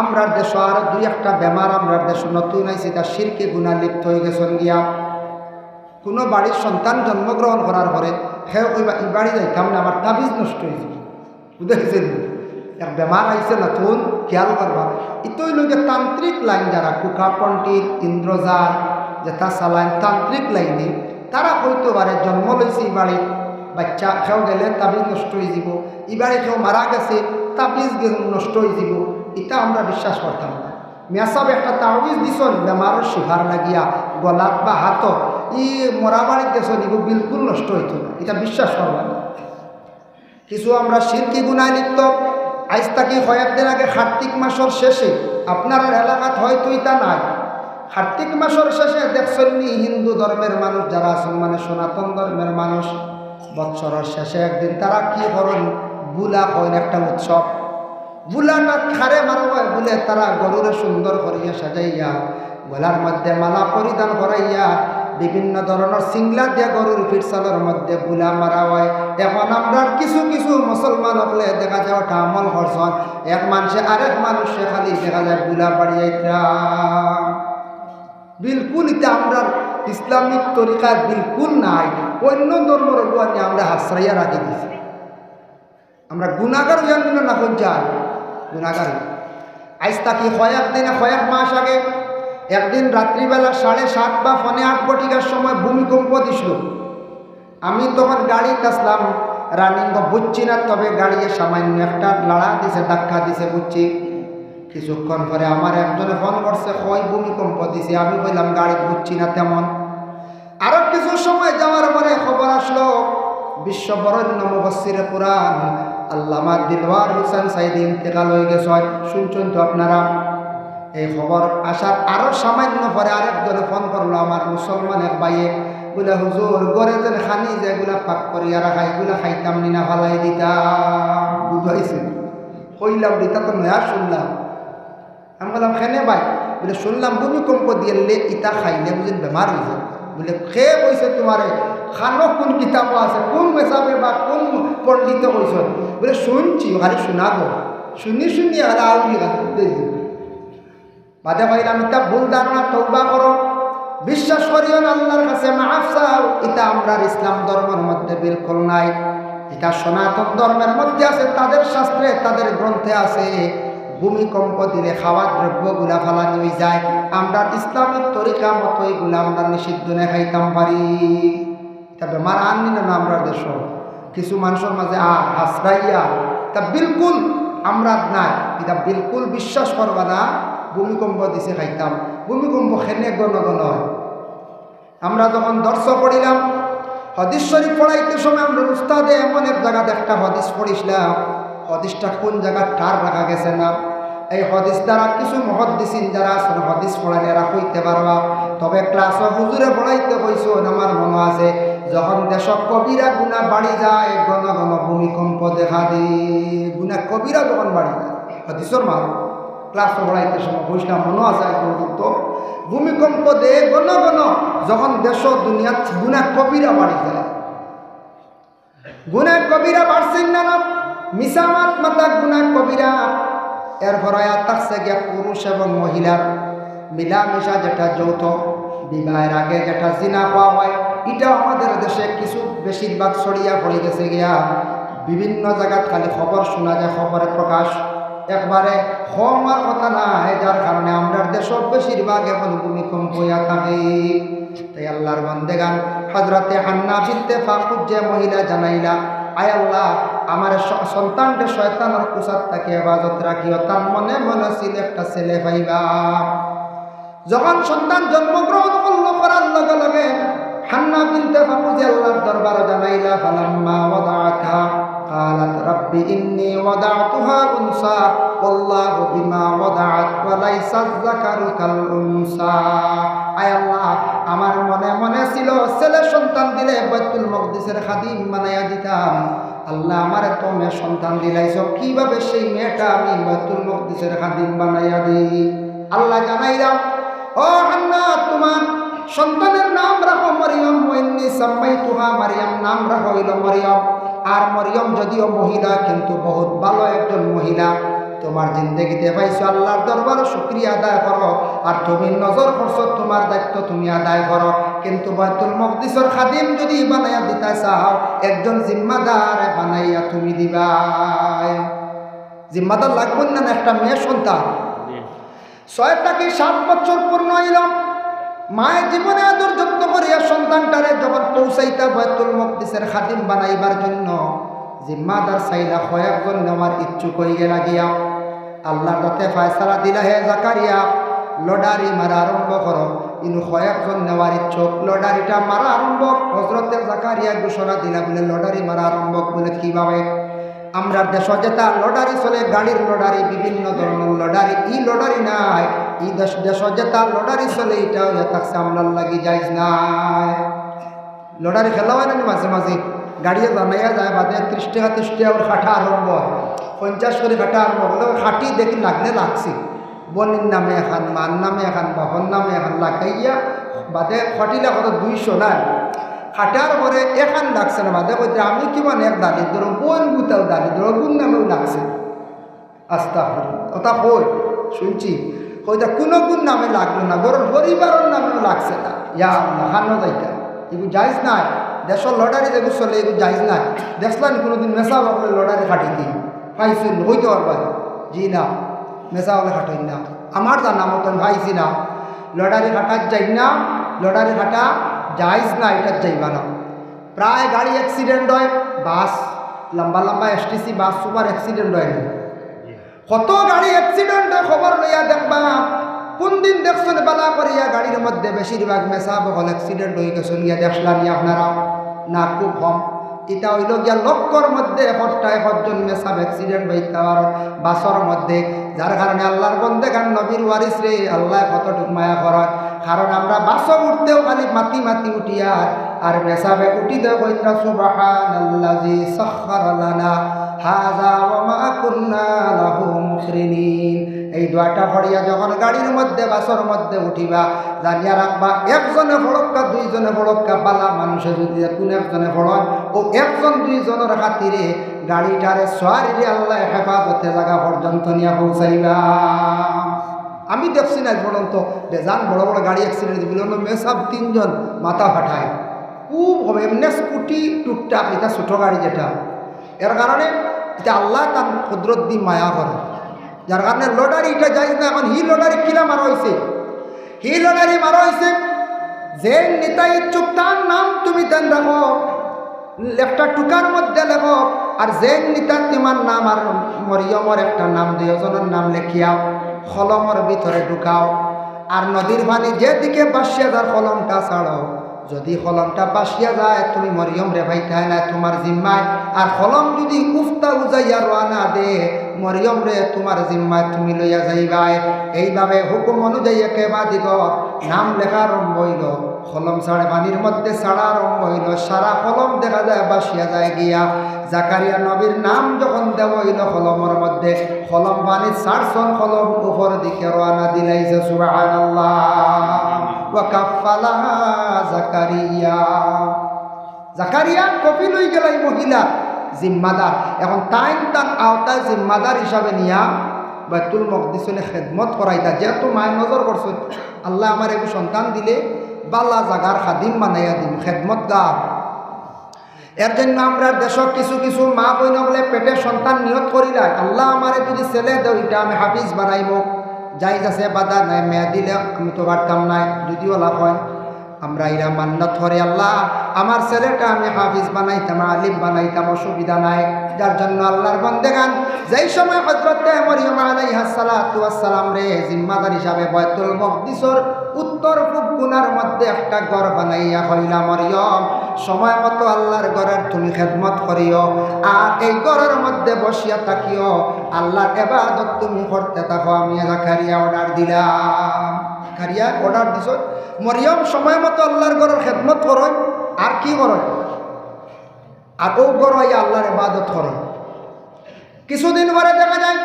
আমরা দেশ আর দুই একটা বেমার আমরা দেশ নতুন আইসি তার শিরকে গুণা লিপ্ত হয়ে গেছেন গিয়া। কোনো বাড়ির সন্তান জন্মগ্রহণ করার পরে হ্যাঁ কইবা এই বাড়ি যাইতাম না, আমার তাবিজ নষ্ট হয়ে যাবে, বুঝেছেন? এক বেমার আইসে নতুন, খেয়াল করবা। ইতই লোকে তান্ত্রিক লাইন যারা কুকা পণ্ডিত ইন্দ্রজাল যেটা চালাইন তান্ত্রিক লাইনে, তারা হইতে পারে জন্ম লইছে এই বাড়ি, বাচ্চা খেয়েও গেলে তাবিজ নষ্ট হয়ে যাব, এই বাড়ি কেউ মারা গেছে তাবিজ নষ্ট হয়ে যাব, এটা আমরা বিশ্বাস করতাম না। মেসাব একটা তাবিজ দিছন বেমারের শিভার লাগিয়া গলাত বা হাতত, ই মরা বাড়ির গেছন এগুলো বিলকুল নষ্ট হইতো না, এটা বিশ্বাস করবা না। কিছু আমরা শিরকি গুনায় লিপ্ত। আজ থাকি কয়েকদিন আগে কার্তিক মাসের শেষে আপনার এলাকাত হয়তো ইটা নাই, কার্তিক মাসের শেষে দেখছেন নি হিন্দু ধর্মের মানুষ যারা আছেন মানে সনাতন ধর্মের মানুষ বৎসরের শেষে একদিন তারা কি করেন, বুলা করেন একটা উৎসব। বুলাটা খারে মারা হয় বলে তারা গরুরে সুন্দর করিয়া সাজাইয়া গলার মধ্যে মালা পরিধান করাইয়া বিভিন্ন ধরনের সিংলা দিয়ে গরুর ফিরসালের মধ্যে বুলা মারা হয়। এখন আমরা কিছু কিছু মুসলমান হলে দেখা যায় ওটা আমল করছেন, এক মানুষে আরেক মানুষে খালি দেখা যায় বুলা বাড়িয়াইতা। বিলকুল এটা আমরা ইসলামিক তরিকার বিলকুল নাই, অন্য ধর্মের উপরে আমরা হাসরাইয়া রাখি দিছি। আমরা গুণাগার হইয়া নিল না কোন যাই গুণাগার। আজ তাকি কয়েক মাস আগে একদিন রাত্রিবেলা 7:30 বা 8:45 ঘটিকার সময় ভূমিকম্প দিছিল। আমি তখন গাড়িতে আসলাম, রানিং বুঝছি না, তবে গাড়িয়ে সামান্য একটা লাড়া দিছে, ধাক্কা দিছে বুঝছি। কিছুক্ষণ পরে আমার একজনে ফোন করছে, কই ভূমিকম্প দিছে। আমি বললাম গাড়ি বুঝছি না তেমন। আরো কিছু সময় যাওয়ার পরে খবর আসলো বিশ্ব বরেণ্য মুফাসসিরে কুরআন আল্লামা দিলওয়ার হোসেন সাইদি ইন্তেকাল হয়ে গেছে। শুনছেন তো আপনারা? এই খবর আসার আরো সামান্য পরে আরেকজনে ফোন করলো আমার মুসলমানের বাইয়ে, বলে হুজুর গড়ে যেন খানি যেগুলা পাক করিয়া রাখা এগুলা খাইতাম নি না ফালাই দিতাম। বুঝাইছে কইলাম দিতা তো নয়া শুনলাম। আমি বললাম খেনে ভাই, বলে শুনলাম ভূমিকম্প দিয়ে ইটা খাইলে বুঝলেন বেমার হয়ে যায়। বলে খেয়ে কইছে তোমারে খানো কোন কিতাব আছে, কোন মেসাবে বা কোন পণ্ডিত কইস? বলে শুনছি, খালি শোনাবো, শুনি আর আউলি বাদে ভাইলাম এটা ভুল ধারণা, তওবা করো, বিশ্বাস করিও আল্লাহর কাছে মাফ চাও। এটা আমরা ইসলাম ধর্মের মধ্যে বিলকুল নাই, এটা সনাতন ধর্মের মধ্যে আছে, তাদের শাস্ত্রে তাদের গ্রন্থে আছে ভূমিকম্প দিলে খাওয়ার দ্রব্যগুলা ফালানি হয়ে যায়। আমরা ইসলামিক তরিকা মতো এগুলা আমরা নিষিদ্ধ না খাইতাম পারি। এটা বেমার আননি না আমরা দেশ কিছু মানুষের মাঝে আশ্রাইয়া তা বিলকুল আমরা নাই, এটা বিলকুল বিশ্বাস করবা না ভূমিকম্প দিছে খাইতাম। ভূমিকম্প খেনে গণ হয়। আমরা যখন দর্শ পড়িলাম হদিস শরীফ পড়াইতে সময় আমরা উস্তাদে এমন এক জায়গাতে একটা হদিস পড়িছিলাম, হদিসটা কোন জায়গার ঠার রাখা গেছে না। এই হদিস দ্বারা কিছু মুহাদ্দিসিন যারা আছেন হদিস পড়ালে এরা কইতে পারবা, তবে ক্লাস হুজুরে পড়াইতে কইছো আমার মনে আছে যখন দেশ কবিরা গুণা বাড়ি যায় ঘন ঘন ভূমিকম্প দেখা দিই। গুণা কবিরা যখন বাড়ি যায় হদিসর মাল ক্লাস পড়াইতে সময় বুঝলাম মনে আছে পর্যন্ত ভূমিকম্প দে ঘন ঘন যখন দেশ দুনিয়া গুণা কবিরা বাড়ি যায়। গুণা কবিরা বাড়ছেন না মিসামাত মাতা গুণা কবিরা। এরপর থাকছে গিয়া পুরুষ এবং মহিলার মিলামেশা, যেটা যৌথ বিবাহের আগে যেটা জিনা পাওয়া হয়, এটা আমাদের দেশে কিছু বেশিরভাগ ছড়িয়া পড়ে গেছে গিয়া। বিভিন্ন জায়গায় খালি খবর শোনা যায়, খবরে প্রকাশ একবারে হওয়ার কথা না, যার কারণে আমরা দেশের বেশিরভাগ এখন ভূমিকম্প হইয়া থাকে। তাই আল্লাহর বান্দেগান হযরতে হান্না বিনতে ফাকুদ যে মহিলা জানাইলা, আয় আল্লাহ আমার সন্তানটা শয়তানের কুসাত থেকে হেফাজত রাখিও, তার মনে মনে ছিল একটা ছেলে পাইবা। যখন সন্তান জন্মগ্রহণ করলো করার লগে লগে হান্না বিনতে ফাকুদ আল্লাহর দরবারে জানাইলা, ফালাম্মা ওয়াদাআতহা قالت رب إني وضعتها أنثى والله بما وضعت وليس الذكر كالأنثى। আয় আল্লাহ আমার মনে মনে ছিল ছেলে সন্তান দিলে বাইতুল মকদিসের খাদিম বানাইয়া দিতাম। আল্লাহ আমার তো মেয়ে সন্তান দিলাইছ, কিভাবে সেই মেয়েটা আমি বাইতুল মকদিসের খাদিম বানাইয়া দিই? আল্লাহ জানাইলাম, ও হান্না তোমার সন্তানের নাম রাখো মরিয়ম, ওয়াইন্নী সাম্মাইতুহা মারিয়াম, নাম রাখো হইল মরিয়ম। আর মরিয়ম যদিও মহিলা কিন্তু বহুত ভালো একজন মহিলা। তো তোমার জিন্দগিতে পাইছো আল্লাহর দরবারে শুকরিয়া আদায় করো। আর তুমি নজর করছো তোমার দায়িত্ব তুমি আদায় করো। কিন্তু বাইতুল মকদিসের খাদিম যদি বানাইয়া দিতে চাও, একজন জিম্মাদার বানাইয়া তুমি দিবা। জিম্মাদার লাগবেন না একটা মেয়ে সন্তান 6 থেকে 7 বছর পূর্ণ হইল, মায়ের জীবনে আদর যত্ন করিয়া সন্তানটারে যখন পৌঁছাইতা বাইতুল মকদিসের খাদিম বানাইবার জন্য, জিম্মাদার চাইলা কয়েকজন নেওয়ার ইচ্ছুক হয়ে লাগিয়া আল্লাহর রাতে ফয়সালা দিলা, হে জাকারিয়া লডারি মারা আরম্ভ করো। ইনু কয়েকজন নেওয়ার ইচ্ছুক, লডারিটা মারা আরম্ভ। হযরতে জাকারিয়া ঘোষণা দিলা বলে লডারি মারা আরম্ভ। বলে কিভাবে? আমরা দেশ যেটা লডারি চলে, গাড়ির লডারি, বিভিন্ন ধরনের লডারি, ই লডারি নাই। ই দেশ যেটা লডারি চলে এটাও থাকছে আমলার লাগি যাইজ নাই। লডারি খেলা হয় না মাঝে মাঝে, গাড়িয়ে জানাইয়া যায় বাদে 30 টাকা 30 টাকা খাটা আরম্ভ হয়, 50 করে খাটা আরম্ভ হলে খাটি দেখি লাগলে লাগছে। বনির নামে এখন, মার নামে এখন, বাপর নামে এখন লাগাইয়া বাদে খটিলা কত 200 নাই। খাটার পরে এখান লাগছে না, বাদে কইতে আমি কিমান এক দারিদ্র বোন গুতাও দারিদ্র গুণ নামেও লাগছে। আস্তা ওটা কই শুনছি, কইটা কোনো গুণ নামে লাগলো না, বরং পরিবারের নামেও লাগছে না। ইয়া খানো যাইতা এগুলো যাইজ নাই। দেশের লটারি যেগুলো চলে এগুলো যাইজ নাই। দেখলাম কোনোদিন মেসা বলে লটারি খাটি দিই পাইছি হইতে পারবার? জি না, মেসা বলে খাটাই না। আমার জানা মতন ভাইছি না, লটারি খাটার যাই না, লটারি খাটা যাইজ না, এটার যাইবা না। প্রায় গাড়ি অ্যাক্সিডেন্ট হয়, বাস লম্বা লম্বা এসটিসি বাস সুপার অ্যাক্সিডেন্ট হয় না, কত গাড়ি অ্যাক্সিডেন্ট খবর লইয়া দেখবা। কোন দিন দেখছেন বালা করিয়া গাড়ির মধ্যে বেশিরভাগ মেসা বহল অ্যাক্সিডেন্ট হয়ে গেছেন গিয়া দেখলাম আপনারা না? খুব কম। এটা হইল গিয়া লক্ষর মধ্যে 1জন মেসা অ্যাক্সিডেন্ট হইতে পারে বাসর মধ্যে। যার কারণে আল্লাহর বন্দেগান নবীর ওয়ারিস রে আল্লাহ কতটুক মায়া করেন। কারণ আমরা বাস উঠতেও খালি মাতি মাতি উঠিয়া আর মেসাবে উঠি দেব কইতা সুবহানাল্লাযী সাখখারা লানা হাযা ওয়া মা কুন্না লাহু মুকরিনিন। এই দোয়াটা পড়িয়া যখন গাড়ির মধ্যে বাসর মধ্যে উঠিবা জানিয়া রাখবা, একজনে ফড়ক্কা 2জনে ফড়ক্কা বালা মানুষে যদি কোন একজনে ফড়ন ও 1জন 2জনের খাতিরে গাড়িটারে সোয়ারিরে আল্লাহ হেফাজতে জায়গা পর্যন্ত নিয়ে পৌঁছাইবা। আমি দেখছি না পর্যন্ত বেজান বড় বড় গাড়ি অ্যাক্সিডেন্ট দিগুলো মেসাব 3জন মাথা ফাটায় খুব হবে। এমনি স্কুটি টুকটাক, এটা ছোটো গাড়ি যেটা, এর কারণে এটা আল্লাহ তার কুদরত দি মায়া করে। যার কারণে লটারি এটা যাইজ না। এখন হি লটারি কিনা মারা হয়েছে, হি লটারি মারা হয়েছে যে নেতা ইচ্ছুক তার নাম তুমি দেন রাখো, একটা টুকার মধ্যে লেখো। আর যে নেতা তোমার নাম আর মরিয়মর একটা নাম 2জনের নাম লেখিয়াও কলমের ভিতরে ঢুকাও। আর নদীর পানি যেদিকে বাসিয়া যার কলমটা ছাড়ো, যদি কলমটা বাসিয়া যায় তুমি মরিয়ম রে ভাইতায় না তোমার জিম্মায়। আর কলম যদি উফতা উজাইয়া রওনা দে মরিয়ম রে তোমার জিম্মায় তুমি লইয়া যাইবাই। এইভাবে হুকুম অনুযায়ী একেবাদিগ নাম লেখা আরম্ভ হইল। কলম ছাড়ে পানির মধ্যে ছাড়া আরম্ভ হইল, সারা কলম দেখা যায় বাসিয়া যায় গিয়া। জাকারিয়া নবীর নাম যখন দেব হইল কলমের মধ্যে, কলম পানি ছাড়ছন, কলম উপর দিকে রওনা দিলাইছে। সুবহানাল্লাহ। ওয়া কাফালাহা জাকারিয়া। জাকারিয়া কপি লই গেলাই মহিলা জিম্মাদার। এখন তার আওতায় জিম্মাদার হিসাবে নিয়া বাইতুল মকদিসে খেদমত করাইতা। যেহেতু মায়ের নজর করছে আল্লাহ আমার একটু সন্তান দিলে বাল্লা জাগার খাদিম বানাইয়া দিন খেদমত গার। এর জন্য আমরা দেশক কিছু কিছু মা বইন বলে পেটে সন্তান নিয়ত করিলাই, আল্লাহ আমারে যদি ছেলে দেও এটা আমি হাফিজ বানাইব। যাই আছে বাধা নাই, মেয়া দিলে আমি তো পারতাম নাই, যদিও লাভ হয় আমরা এরা মান্নাত করে আল্লাহ আমার ছেলেটা আমি হাফিজ বানাইতাম, আলিম বানাইতাম, অসুবিধা নাই। যার জন্য আল্লাহর বান্দেগান যেই সময় হযরতে মরিয়ম আলাইহিস সালাতু ওয়াস সালাম রে জিম্মাদার হিসাবে বাইতুল মকদিসের উত্তর পূব কোণার মধ্যে একটা ঘর বানাইয়া হইলা মরিয়ম, সময় মতো আল্লাহর ঘরের তুমি খেদমত করিও। আর এই ঘরের মধ্যে বসিয়া থাকিও, আল্লাহর ইবাদত তুমি করতে থাকো। আমি জাকারিয়া অর্ডার দিলাম, জাকারিয়া অর্ডার দিছ মরিয়ম সময় মতো আল্লাহর ঘরের খেদমত করো। আর কি করো? আর ও ঘর আল্লাহর ইবাদত করো। কিছুদিন পরে দেখা যায়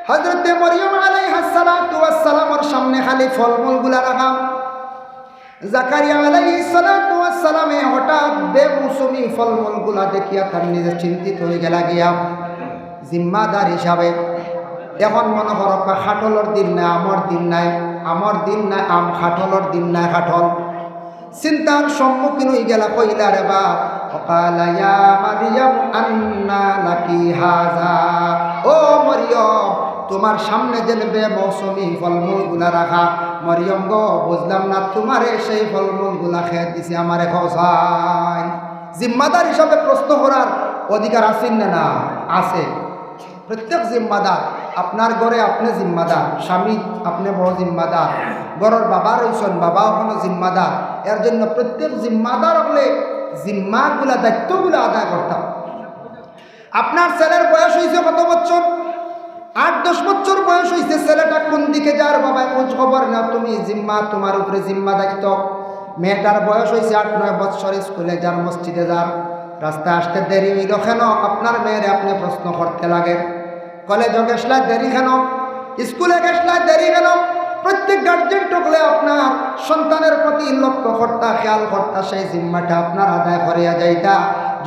হযরতে মরিয়ম আলাইহিস সালাতু ওয়াস সালামের সামনে খালি ফলমূলগুলা রাখা। জাকারিয়া আলাইহিস সালাতু ওয়াস সালামে হঠাৎ বেমৌসুমি ফলমূলগুলা দেখিয়া তার নিজে চিন্তিত হয়ে গেল গিয়া। জিম্মাদার হিসাবে এখন মনে করো খাটলর দিন নাই আমর দিন নাই, আমর দিন নাই আম, খাটলর দিন নাই খাটল। চিন্তার সম্মুখীন হয়ে গেলা, কইলা রে বা অকালা ইয়া মারিয়াম আন্না লাকি হাযা, ও মরিয়ম তোমার সামনে যে বেমৌসুমি ফলমূলগুলা রাখা, মরিয়ম গো বুঝলাম না তোমারে সেই ফলমূলগুলা খেয়ে দিছি, আমারে খাওয়াই। জিম্মাদার হিসাবে প্রশ্ন করার অধিকার আছেন না? না আছে। প্রত্যেক জিম্মাদার, আপনার ঘরে আপনি জিম্মাদার, স্বামী আপনি বড় জিম্মাদার, ঘরের বাবা রয়েছেন, বাবাও কোনো জিম্মাদার। এর জন্য প্রত্যেক জিম্মাদার হলে জিম্মাগুলা দায়িত্বগুলো আদায় করতাম। আপনার ছেলের বয়স হয়েছে কত বছর? 8-10 বছর বয়স হয়েছে। ছেলেটা কোন দিকে যার বাবা খোঁজ খবর না, তুমি জিম্মা, তোমার উপরে জিম্মা দায়িত্ব। মেয়েটার বয়স হয়েছে 8-9 বছর, স্কুলে যার, মসজিদে যার, রাস্তায় আসতে দেরি হইল কেন? আপনার মেয়েরে আপনি প্রশ্ন করতে লাগে। কলেজে গেছলা দেরি কেন? স্কুলে গেছলা দেরি কেন? প্রত্যেক গার্জেন টকলে আপনার সন্তানের প্রতি লক্ষ্য করতা, খেয়াল করতা, সেই জিম্মাটা আপনার আদায় করিয়া যাইতা।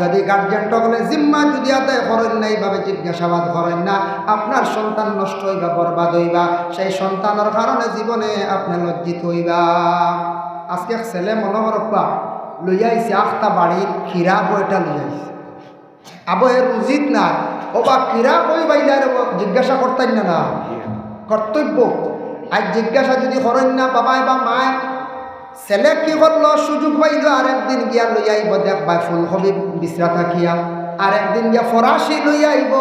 যদি গার্জেন টকলে জিম্মা যদি আদায় করেন না, এইভাবে জিজ্ঞাসাবাদ করেন না, আপনার সন্তান নষ্ট হইবা, বরবাদ হইবা। সেই সন্তানের কারণে জীবনে আপনি লজ্জিত হইবা। আজকে এক ছেলে মনে করবা লইয়াইছে আখটা বাড়ির খিরা বইটা লইয়াইছে, আবো এর উচিত না ও বা কিরা কই বাইলার জিজ্ঞাসা করতেন না, না কর্তব্য। আজ জিজ্ঞাসা যদি করেন না বাবাই বা মায়, ছেলে কি করলো, সুযোগ পাইল আরেকদিন গিয়া লইয়া আইব, দেখবা ফুলকবি বিশ্রা থাকিয়া, আরেকদিন গিয়া ফরাসি লইয়া আইব,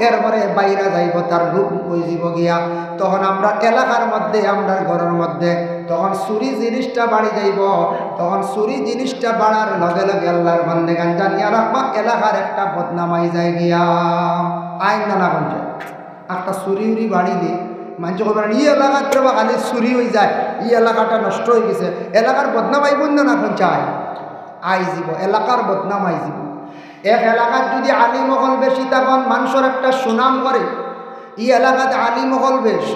এরপরে বাইরা যাইব, তার রূপ হয়ে যাব গিয়া। তখন আমরা এলাকার মধ্যে, আমরা ঘরের মধ্যে তখন চুরি জিনিসটা বাড়ি যাইব। তখন চুরি জিনিসটা বাড়ার লগে লগে আল্লাহর বান্দে গান জানিয়া রাখবা, এলাকার একটা বদনামাই যায় গিয়া। আইন নানা পঞ্চায়েত একটা চুরি উড়ি বাড়িলে মানুষ করবেন ই এলাকার বা খালি চুরি হয়ে যায়, ই এলাকাটা নষ্ট হয়ে গেছে, এলাকার বদনাম আইব না পঞ্চায়েত আই যাব, এলাকার বদনাম আই যাব। এক এলাকার যদি আলিমহল বেশি, তখন মানুষের একটা সুনাম করে ই এলাকাতে আলিমহল বেশ।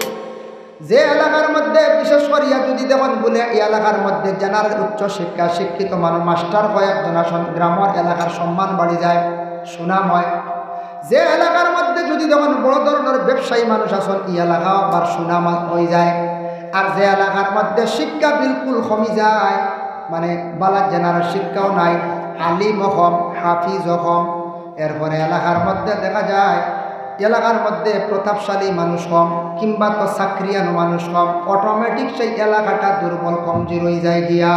যে এলাকার মধ্যে বিশেষ করিয়া যদি দেখুন বলে এই এলাকার মধ্যে জানার উচ্চ শিক্ষা শিক্ষিত মানুষ মাস্টার কয়েকজন আসন, গ্রামের এলাকার সম্মান বাড়ি যায়, সুনাম হয়। যে এলাকার মধ্যে যদি দেখুন বড় ধরনের ব্যবসায়ী মানুষ আসন, এই এলাকাও আবার সুনাম হয়ে যায়। আর যে এলাকার মধ্যে শিক্ষা বিলকুল কমে যায়, মানে বালার জানার শিক্ষাও নাই, আলিম কম, হাফিজ কম, এরপরে এলাকার মধ্যে দেখা যায় এলাকার মধ্যে প্রতাপশালী মানুষ কম, কিংবা তো চাকরিয়ানো মানুষ কম, অটোমেটিক সেই এলাকাটা দুর্বল কমজোর হয়ে যায় গিয়া।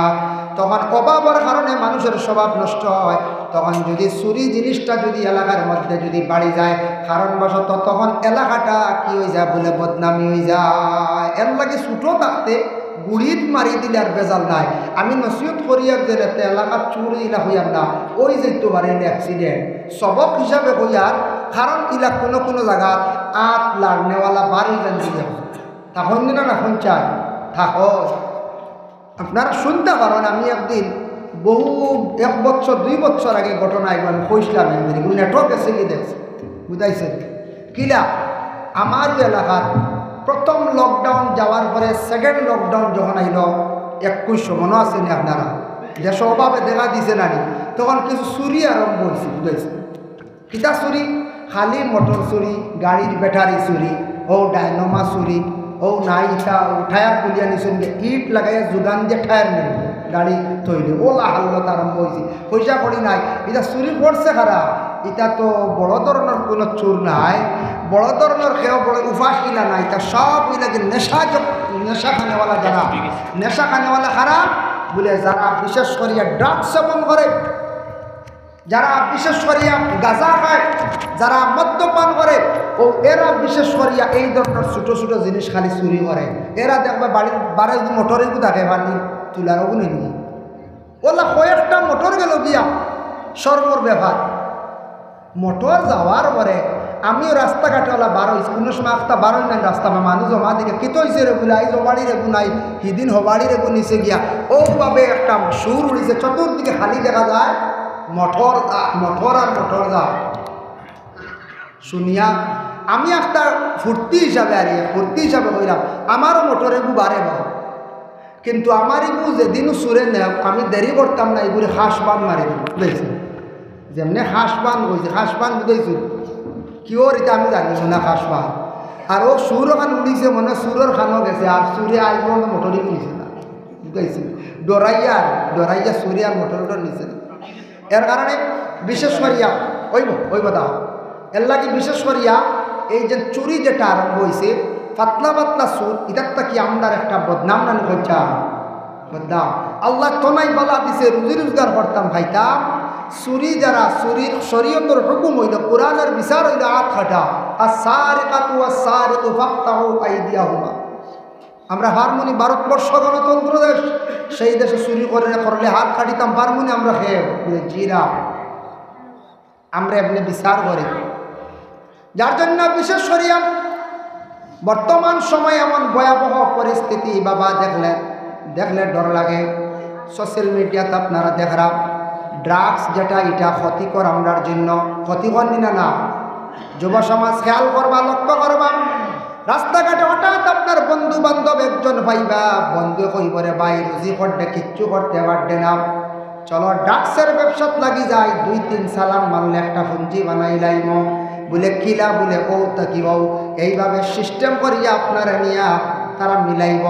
তখন অভাবের কারণে মানুষের স্বভাব নষ্ট হয়। তখন যদি চুরি জিনিসটা যদি এলাকার মধ্যে যদি বাড়ি যায় কারণবশত, তখন এলাকাটা কি হয়ে যায় বলে বদনামি হয়ে যায়। এর লাগে ছুটো থাকতে গুড়িত মারি দিলে আর বেজাল নাই। আমি নসিহত করিয়ার যে এলাকার চুরি ইলা হইয়ার না, ওই যে তোমার অ্যাক্সিডেন্ট সবক হিসাবে হইয়ার, কারণ ইলা কোনো কোনো জায়গাত 8 লাখ নেওয়ালা বাড়ি যান দিলে তখন দিন না এখন চাই থাকো। আপনারা শুনতে পারেন, আমি একদিন বহু 1 বছর 2 বছর আগে ঘটনা একবার কইসলাম, নেটওয়ার্ক এসে গিয়ে দেখছে, বুঝাইছে কিলা আমার এলাকার প্রথম লকডাউন যাওয়ার পরে সেকেন্ড লকডাউন যখন আইল 2100 মনে আছে নি আপনারা, দেশ অভাবে দেখা দিছে নানি, তখন কিছু চুরি আরম্ভ হয়েছে, বুঝাইছে কিতা চুরি, খালি মোটর চুরি, গাড়ির ব্যাটারি চুরি, ও ডাইনোমা চুরি, ও নাই ইটা টায়ার তুলিয়া নিছেন, ইট লাগাইয়া যোগান দিয়ে টায়ার নেই গাড়ি তৈরি, ওলা হাল্লত আরম্ভ হয়েছে। পয়সা করি নাই, এটা চুরি করছে খারাপ, এটা তো বড় ধরনের কোনো চোর নাই, বড় ধরনের খেয়ে বড় উপাস কিনা নাই, এটা সব লাগে নেশা খানেওয়ালা, যারা নেশা খানেওয়ালা খারাপ বলে, যারা বিশেষ করিয়া ড্রাগস সেবন করে, যারা বিশেষ করিয়া গাঁজা খায়, যারা মদ্যপান করে, ও এরা বিশেষ করিয়া এই ধরনের ছোটো ছোটো জিনিস খালি চুরি করে। এরা দেখবে বাড়ির বারে মোটরেও থাকে, বাড়ি তুলার ওগুলো নিয়ে ওলা কয়েকটা মোটর গেল গিয়া সর্বর ব্যাপার। মোটর যাওয়ার পরে আমিও রাস্তাঘাটে ওলা বারোই, কোনো সময় একটা বারোই নাই রাস্তা, মানুষ জমা দিকে কিত হয়েছে রেগু নাই, জমাড়ি রেগু নাই, হিদিন হবাড়ি রেগু নিচে গিয়া ওভাবে একটা সুর উড়িছে, চতুর্দিকে খালি দেখা যায় মোটর আর মোটর শুনিয়া আমি একটা ফুর্তি হিসাবে কইলাম, আমারও মোটর এগু বাড়ে বা, কিন্তু আমার এগু যেদিনও সুরে নেব আমি দেরি করতাম না, এগুলি হাঁস বান মারি বুঝেছি, যেমনি হাঁস বান কইছে, হাঁস বান বুঝেছি কি ওর এটা আমি জানি না, হাঁস বান আর ও সুর খান উড়িছে মনে সুরের খানও গেছে আর সুরে আইব মোটরই নিছে না বুঝাইছে ডরাইয়া সুরে আর মোটর নিছে না। এর কারণে বিশেষ করিয়া ওই কথা এর লাগে বিশেষ করিয়া এই যে চুরি যেটা আরম্ভ হয়েছে পাতলা পাতলা সুর ইটারটা কি আমরার একটা বদনাম নানি হইছা বদনাম। আল্লাহ তোনাই বলা দিছে রুজি রোজগার করতাম খাইতাম। চুরি যারা চুরির শরীয়তের হুকুম হইল কোরআনের বিচার হইল হাত কাটা আর সারিকাতু আস-সারিকু ফাকতাউ আইদিয়াহুমা। আমরা হারমোনি ভারতবর্ষ গণতন্ত্র দেশ, সেই দেশে চুরি করলে হাত কাটিতাম হারমোনি আমরা খেয়ে জিরা আমরা এমনি বিচার করি। যার জন্য বিশেষ করিয়া বর্তমান সময়ে এমন ভয়াবহ পরিস্থিতি বাবা দেখলে ডর লাগে। সোশ্যাল মিডিয়াতে আপনারা দেখরা ড্রাগস যেটা এটা ক্ষতিকর আমরার জন্য ক্ষতিকর নিনা না। যুব সমাজ খেয়াল করবা লক্ষ্য করবা রাস্তাঘাটে হঠাৎ আপনার বন্ধু বান্ধব একজন পাইবা বন্ধু কইবরে ভাই রুজি করতে কিচ্ছু করতে পারবে না চলো ড্রাগসের ব্যবসাত লাগি যায় 2-3 সালাম মারলে একটা পুঞ্জি বানাই লাইম বলে কিলা বলে ও তাকি ও এইভাবে সিস্টেম করিয়া আপনারা নিয়া তারা মিলাইব।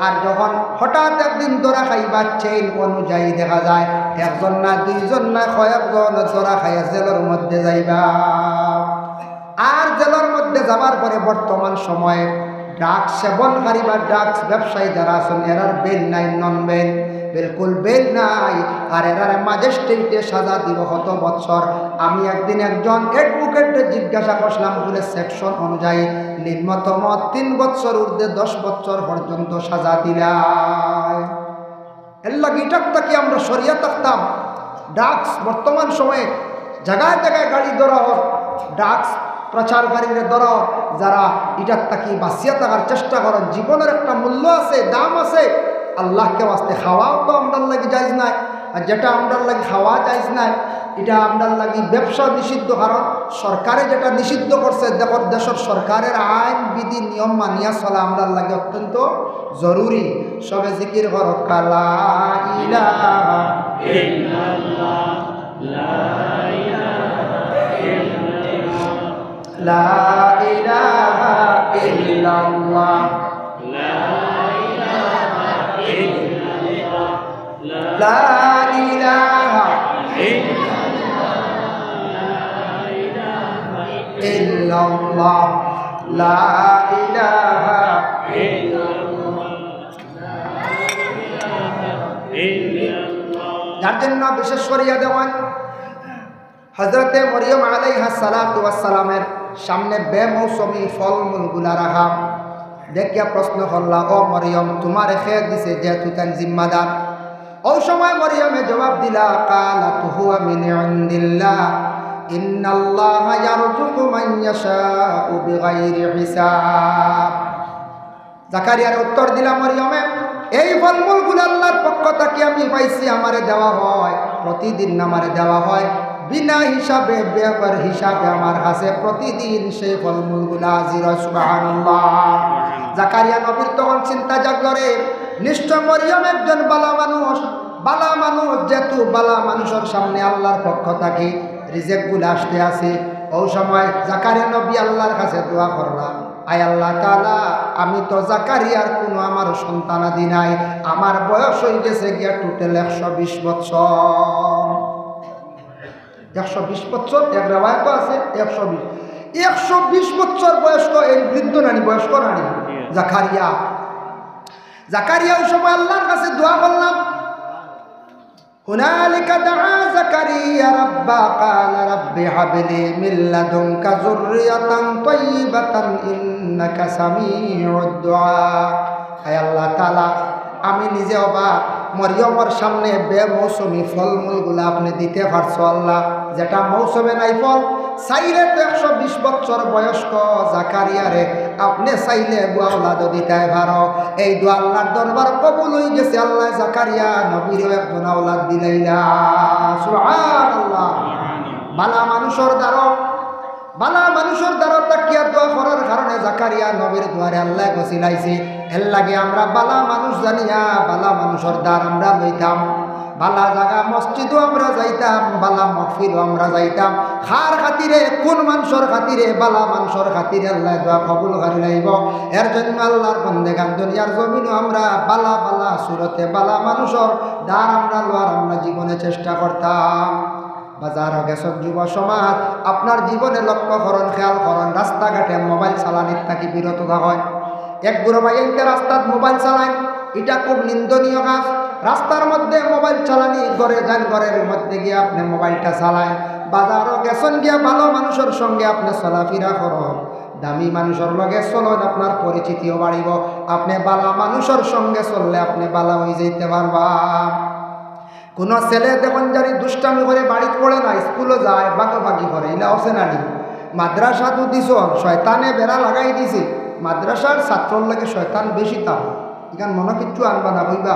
আর যখন হঠাৎ একদিন দোরা খাইবা চেইন অনুযায়ী দেখা যায় একজন না দুইজন না কয়েকজন দোরা খাইয়া জেলের মধ্যে যাইবা। আর জেলের মধ্যে যাবার পরে বর্তমান সময়ে ড্রাগস সেবনকারী বা ড্রাগস ব্যবসায়ী যারা আছেন এরার বেল নাই, নন বেল, বিলকুল বেল নাই। আর এরার ম্যাজিস্ট্রেটে সাজা দিব 100 বছর। আমি একদিন একজন অ্যাডভোকেটে জিজ্ঞাসা করলাম বলে সেকশন অনুযায়ী নিম্নতম 3 বছর ঊর্ধ্বে 10 বছর পর্যন্ত সাজা দিলাই। এর লাগে এটার তাকে আমরা সরিয়ে থাকতাম। ড্রাগস বর্তমান সময়ে জায়গায় জায়গায় গাড়ি ধরা হোক, ড্রাগস প্রচারকারীরা ধরো যারা এটার তাকে বাঁচিয়ে থাকার চেষ্টা করেন। জীবনের একটা মূল্য আছে, দাম আছে। আল্লাহকে বাঁচতে খাওয়াও তো আমরার লাগি যাইজ নাই, আর যেটা আমরার লাগি খাওয়া যাইজ নাই এটা আমরার লাগি ব্যবসা নিষিদ্ধ। কারণ সরকারে যেটা নিষিদ্ধ করছে দেখো দেশের সরকারের আইন বিধি নিয়ম মানিয়া চলা আমরার লাগে অত্যন্ত জরুরি। সবে জিকির করো লা ইলাহা ইল্লাল্লাহ লা ইলাহা ইল্লাল্লাহ লা ইলাহা ইল্লাল্লাহ লা ইলাহা যার জন্য বিশেষ করিয়া দেওয়ান হযরতে মরিয়ম আলাইহিস সালাতু ওয়াস সালামের সামনে বেমৌসুমি ফলমূলগুলা রাখা দেখিয়া প্রশ্ন করলা ও মরিয়ম তোমার খেয়ে দিছে যেহেতু তার জিম্মাদার। ওই সময় মরিয়মে জবাব দিলা কালাত হুয়া মিন ইনদিল্লাহ ইন্নাল্লাহা ইয়ারযুকু মান ইয়াশাউ বিগাইরি হিসাব। জাকারিয়ার উত্তর দিলা মরিয়মে এই ফলমূলগুলো আল্লাহর পক্ষ থেকে আমি পাইছি, আমারে দেওয়া হয়, প্রতিদিন আমারে দেওয়া হয় বিনা হিসাবে বেগর হিসাবে আমার কাছে প্রতিদিন সেই ফলমূলগুলো হাজির হয়। সুবহানাল্লাহ। জাকারিয়া নবীর তখন চিন্তা জাগলো রে নিশ্চয় মরিয়ম একজন বালা মানুষ যেহেতু বালা মানুষের সামনে আল্লাহর পক্ষ থেকে রিজেক্টগুলো আসতে আছে। ওই সময় জাকারিয়া নবী আল্লাহর কাছে দোয়া করলাম আয় আল্লাহ তাআলা আমি তো জাকারিয়ার কোনো আমার সন্তানাদি নাই, আমার বয়স হয়ে গেছে গিয়া টোটাল 120 বছর। 120 বছর এক রেওয়ায়ত আছে 120 বছর বয়স্ক এই বৃদ্ধ নারী, বয়স্ক নারী জাকারিয়া ওই সময় আল্লাহর কাছে দোয়া করলাম। হুনালিকা দাআ জাকারিয়া রাব্বা ক্বালা রাব্বি হাবলি মিন লাদুনকা যুররিয়াতান তাইয়্যিবাতান ইন্নাকা সামিউদ দুআ। হে আল্লাহ তাআলা আমি নিজে অবাক মরিয়মের সামনে বেমৌসুমি ফলমূলগুলো আপনি দিতে পারছো আল্লাহ, যেটা মৌসুমে নাই ফল। চাইলে তো 120 বছর বয়স্ক জাকারিয়ারে আপনি চাইলে আওলাদ দিতে পারো। এই দোয়া আল্লাহর দরবার কবুল হয়ে গেছে। আল্লাহ জাকারিয়া নবীরও একজন আওলাদ দিলাইলা। সুবহানাল্লাহ। বালা মানুষের দ্বারা তাকিয়া দোয়া করার কারণে জাকারিয়া নবীর দুয়ারে আল্লাহ গছিলাইছে। এর লাগে আমরা বালা মানুষ জানিয়া বালা মানুষের দ্বার আমরা লইতাম, বালা জায়গা মসজিদও আমরা যাইতাম, বালা মহফিলও আমরা যাইতাম। খার খাতিরে কোন মানুষের খাতিরে বালা মানুষের খাতিরে আল্লাহ দোয়া কবুল করে লাইব। এর জন্য আল্লাহর বন্দেগান দুনিয়ার জমিনও আমরা বালা বালা সুরতে বালা মানুষের দ্বার আমরা লোয়ার আমরা জীবনে চেষ্টা করতাম। বাজার গেছক যুব সমাজ, আপনার জীবনে লক্ষ্য করুন, খেয়াল করুন, রাস্তাঘাটে মোবাইল চালানির থাকি বিরত থাকেন। এক বুড়ো ভাই একটা রাস্তাত মোবাইল চালায়, এটা খুব নিন্দনীয় কাজ। রাস্তার মধ্যে মোবাইল চালানি, ঘরে যান, ঘরের মধ্যে গিয়ে আপনি মোবাইলটা চালায়। বাজারও গেছেন গিয়া ভালো মানুষের সঙ্গে আপনি চলাফেরা করুন, দামি মানুষের লগে চলুন, আপনার পরিচিতিও বাড়িব। আপনি বালা মানুষের সঙ্গে চললে আপনি বালা হয়ে যেতে পারবা। কোনো ছেলে দেখুন জানি দুষ্টামি করে বাড়িতে পড়ে না, স্কুলে যায় বাঁকাবাকি করে, এলা আছে না নি? মাদ্রাসা তো দিছ, শয়তানে বেড়া লাগাই দিছে। মাদ্রাসার ছাত্রর লাগে শয়তান বেশি তাও, এখান মনে কিচ্ছু আনবা না, কইবা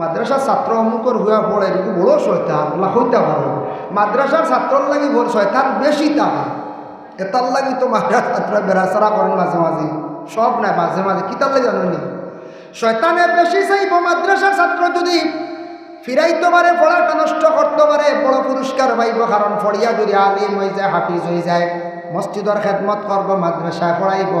মাদ্রাসার ছাত্র অমুকর হুয়া পড়ে এদিকে বড়ো শয়তান হইতে পারো। মাদ্রাসার ছাত্রর লাগি বড় শয়তান বেশি তাও, এটার লাগি তো মাদ্রাসার ছাত্র বেড়াচারা করেন মাঝে মাঝে, সব নাই মাঝে মাঝে। কি তার লাগে জানি শয়তানে বেশি চাইব মাদ্রাসার ছাত্র যদি ফিরাইতে পারে, পড়াটা নষ্ট করতে পারে, বড় পুরস্কার পাইব। কারণ পড়িয়া যদি আলিম হয়ে যায়, হাফিজ হয়ে যায়, মসজিদের খেদমত করব, মাদ্রাসায় পড়াইব,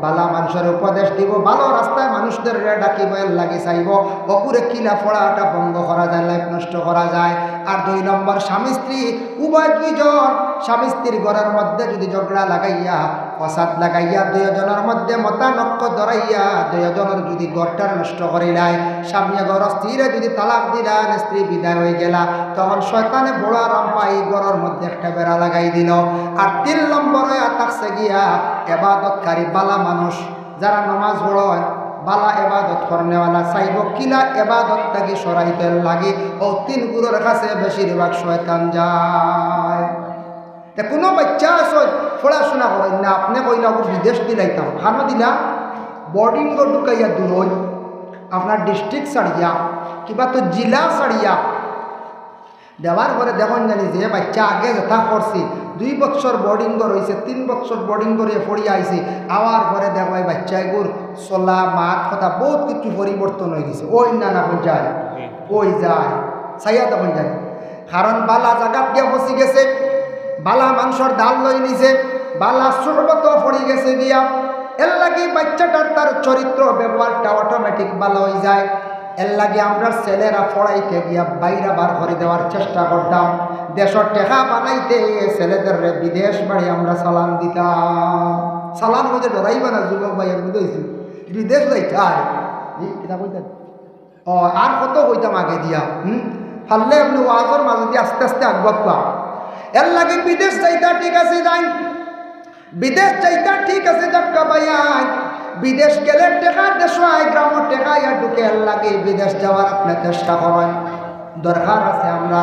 বালা মানুষের উপদেশ দিব, ভালো রাস্তায় মানুষদের ডাকিব, এর লাগে চাইব। অপুরে কিলা পড়াটা বন্ধ করা যায়, লাইফ নষ্ট করা যায়। আর 2 নম্বর, স্বামী স্ত্রী উভয় দুইজন, স্বামী স্ত্রীর ঘরের মধ্যে যদি ঝগড়া লাগাইয়া ফসাদ লাগাইয়া 2 জনের মধ্যে মতানক্য ধরাইয়া 2 জনের যদি ঘরটার নষ্ট করিলাই, স্বামী ঘর স্ত্রীরে যদি তালাক দিলা, স্ত্রী বিদায় হয়ে গেলা, তখন শয়তানে বড় আরাম পাই ঘরের মধ্যে একটা বেড়া লাগাই দিল। আর 3 নম্বরে থাকছে গিয়া এবাদতকারী বালা মানুষ, যারা নামাজ পড়েন, বালা এবাদত করনেওয়ালা চাইব কিলা এবাদত থাকি সরাইতে লাগে। ও 3 গুরুর কাছে বেশিরভাগ শয়তান যায়। কোনো বাচ্চা আছে পড়াশোনা করেন না, আপনি কইলা বিদেশ দিলাইতাম, খানো দিলা বোর্ডিং ঢুকাইয়া দূর, আপনার ডিস্ট্রিক্ট ছাড়িয়া কিবা তো জেলা ছাড়িয়া দেওয়ার পরে দেখুন জানি যে বাচ্চা আগে যথা করছি 2 বছর বোর্ডিং রয়েছে, 3 বছর বোর্ডিং করে পড়িয়া আইছে, আওয়ার পরে দেখো বাচ্চা এগুর চলা মাত কথা বহুত কিছু পরিবর্তন হয়ে গেছে। ওই না না যায়, ওই যায় চাইয়া তখন জানি, কারণ বালা জাগাত গিয়ে বসি গেছে, বালা মানুষের ডাল লই নিছে, বালা সুরবত পড়ে গেছে গিয়া, এর লাগে বাচ্চাটার তার চরিত্র ব্যবহারটা অটোমেটিক ভালো হয়ে যায়। এর লাগে আমরা ছেলেরা পড়াইতে গিয়া বাইরে বার করে দেওয়ার চেষ্টা করতাম। দেশের টেকা বানাইতে ছেলেদের বিদেশ বাড়ি আমরা চালান দিতাম। চালান মধ্যে ডরাইবা না যুবক ভাই, আমি বুঝেছি বিদেশ যাইতে আর কত হইতাম আগে দিয়া ফাললে আপনি ওয়াজর মাঝে দিয়ে আস্তে আস্তে আগবা। এর লাগে বিদেশ যাইতা ঠিক আছে যাই, বিদেশ যাইতা ঠিক আছে যাক্কা ভাইয়াই, বিদেশ গেলে টেকা দেশায় গ্রামের টেকা ইয়া ঢুকে, এর লাগে বিদেশ যাওয়ার আপনি চেষ্টা করেন, দরকার আছে আমরা।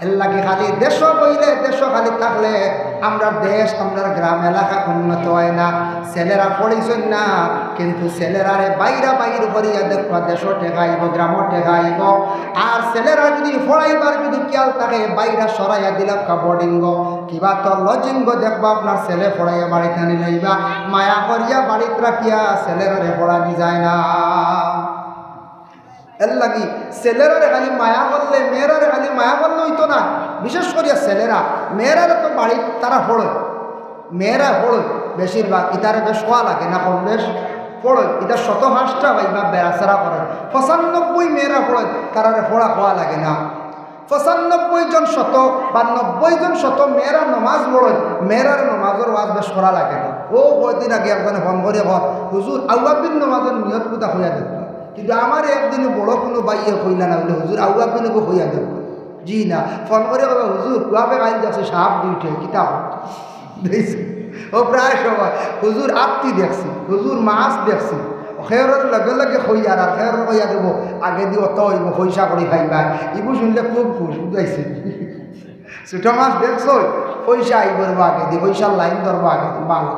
এর লাগে খালি দেশ বইলে দেশ খালি থাকলে আমরা দেশ আমরা গ্রাম এলাকা উন্নত হয় না। ছেলেরা পড়িছেন না, কিন্তু ছেলেরারে বাইরা বাইর করিয়া দেখবা দেশ টেকাইব, গ্রাম টেকাইব। আর ছেলেরা যদি পড়াইবার যদি খেয়াল থাকে বাইরা সরাইয়া দিল বোর্ডিঙ্গ কিবা তো লজিঙ্গ দেখবা আপনার ছেলে পড়াইয়া বাড়িতে নিলাইবা, মায়া করিয়া বাড়িতে রাখিয়া ছেলেরারে পড়ানি যায় না। এর লাগি ছেলেরারে খালি মায়া করলে, মেয়েরারে খালি মায়া করলে হইতো না। বিশেষ করিয়া ছেলেরা, মেয়েরারে তো বাড়ি তারা পড়ে, মেয়েরা পড়ে বেশিরভাগ, ইতারে বেশ হওয়া লাগে না, কম বেশ পড়ে, এটা 100-5টা ভাইবা বেড়াচেরা করে। 95 মেয়েরা পড়ে, তারারে পড়া হওয়া লাগে না। 95 জন শত বা 90 জন শত মেয়েরা নমাজ পড়ে, মেয়েরার নমাজের ওয়াজ বেশ করা লাগে না। ও কয়দিন আগে একজনে ফোন করে কর, হুজুর আউয়াবিন নমাজের নিয়ত কোথা হইয়া দেব, কিন্তু আমার একদিন বড় কোনো বাইয়ে হইলা না বলে হুজুর আউয়াবিনকে হইয়া দেব। জি না, ফোন করে কবে হুজুর কুয়াবে আইন যাচ্ছে সাপ দুইটে কিতাব দেখছি, ও প্রায় সময় হুজুর আপতি দেখছি, হুজুর মাছ দেখছি, খেয়ের লগে লগে হইয়ার আর খেয়ের হইয়া দেব আগে দিয়ে অত হইব পয়সা করে খাইবা, ইবু শুনলে খুব খুশ বুঝাইছে। ছোট মাছ দেখছ পয়সা আইবর আগে দিয়ে, পয়সার লাইন ধরবো আগে দিয়ে, ভালো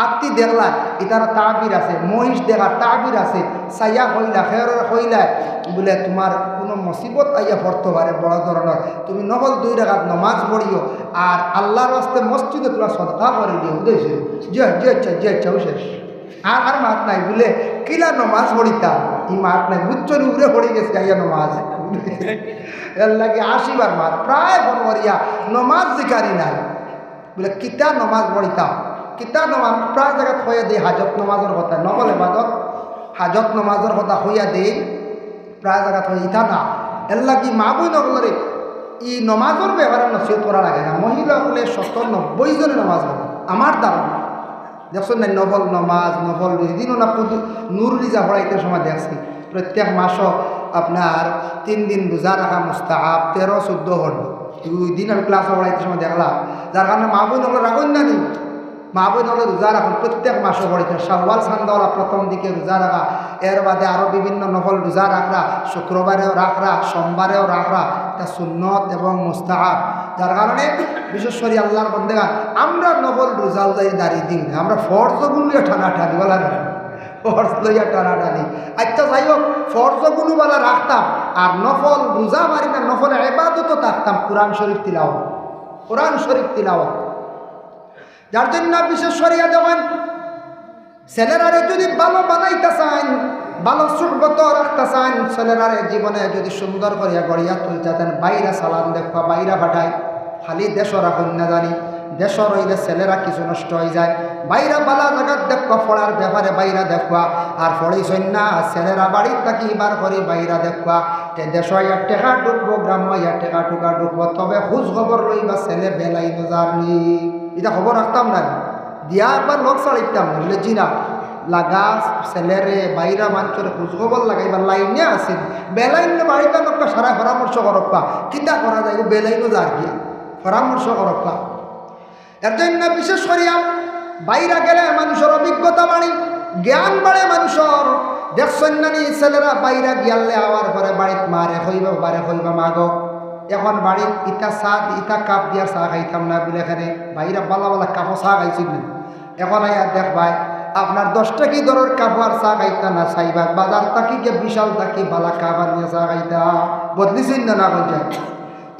আত্মি দেখলা এটার তাবির আছে, মহিষ দেখার তাবির আছে, সাইয়া হইলা খেয়ের হইলা বলে তোমার কোনো মুসিবত আইয়া পড়তে পারে বড় ধরনের, তুমি নকল 2 রাকাত নমাজ পড়িও আর আল্লাহর রাস্তে মসজিদে তোরা সদকা করে দিও, বুঝেছো? যে ইচ্ছা শেষ আর মাত নাই বলে কিলা নমাজ পড়িতাম ই মাত নাই বুচ্চর উপরে পড়ে গেছে গাইয়া নমাজ এর লাগে 80 বার মাত প্রায় বনবরিয়া নমাজ জিকারি নাই বলে কিতা নমাজ পড়িতাম কিতা নমাজ প্রায় জায়গা হইয়া দিই হাজত নমাজের কথা নকল এবাদত হাজত নমাজের কথা হইয়া দিই প্রায় জায়গা হয়ে ইথা না এর লাগি মা বই নকলরে ই নমাজের ব্যাপারে নসিহত করা লাগে না মহিলা হলে 90 জনে নমাজ পড়ে আমার ধারণা দেখছেন না নফল নমাজ নফল দিনও না নূর রিজা পড়াইতে সময় দেখছি প্রত্যেক মাসও আপনার 3 দিন রোজা রাখা মুস্তাহাব 13-14 হল ওই দিন আমি ক্লাসে পড়াইতে সময় দেখলাম যার কারণে মা বই নকল রাখুন না নি মা বই নকলে রোজা রাখুন প্রত্যেক মাসও পড়াইতেন শাওয়াল সান্দাওয়ালা প্রথম দিকে রোজা রাখা এর বাদে আরও বিভিন্ন নফল রোজা রাখরা শুক্রবারেও রাখরা সোমবারেও রাখরা এটা সুন্নত এবং মুস্তাহাব যার কারণে বিশেষ করে আল্লাহর বন্দেগান আমরা নফল রোজা উজাই দাঁড়িয়ে দিই না আমরা ফর্জগুলো টানাটানি বলা না ফর্জ লইয়া টানাটানি আচ্ছা যাই হোক ফর্জগুলো বলা রাখতাম আর নফল রোজা মারি না নফল ইবাদতও থাকতাম কোরআন শরীফ তিলাওয়াত যার জন্য বিশেষ করিয়া যেমন ছেলেরারে যদি ভালো বানাইতে চান ভালো সুখবত রাখতে চান ছেলেরারে জীবনে যদি সুন্দর করিয়া গড়িয়া তুলতে চান বাইরা সালাম দেখবা বাইরা ফাটায় খালি দেশর রাখুন না জানি দেশর হইলে ছেলেরা কিছু নষ্ট হয়ে যায় বাইরা বালা জায়গার দেখবা ফড়ার ব্যাপারে বাইরা দেখবা আর ফড়িছই না ছেলেরা বাড়ির থাকি বার করি বাইরা দেখবা দেশ হইয়া টেকা ঢুকবো গ্রাম হইয়া টেকা টুকা ঢুকবো তবে খোঁজ খবর লইবা ছেলে বেলাই নজারনি এটা খবর রাখতাম না দিয়া একবার লোক ছাড়িতাম বলে জিনা লাগা ছেলেরে বাইরা মানুষের খোঁজখবর লাগাইবার লাইনে আসেন বেলাইন বাড়িতে লোকটা সারা পরামর্শ করবা কিতা করা যায় বেলাইনও যার কি পরামর্শ করবা এর জন্য বিশেষ করিয়া বাইরা গেলে মানুষের অভিজ্ঞতা বাড়ি জ্ঞান বাড়ে মানুষের দেখছেন নানি ছেলেরা বাইরা গিয়ালে আওয়ার পরে বাড়িত মারে হইবা মাগো এখন বাড়ির ইটা চা ইটা কাপ দিয়া চা খাইতাম না বলে এখানে বাইরা বালা বালা কাপও চা খাইছিল এখন আয়া দেখবাই আপনার 10 টাকি দরের কাপ আর চা খাইতা না চাইবা বাজার তাকি কে বিশাল তাকি বালা কাপ আনিয়ে চা খাইতা বদলিছেন না না বলছে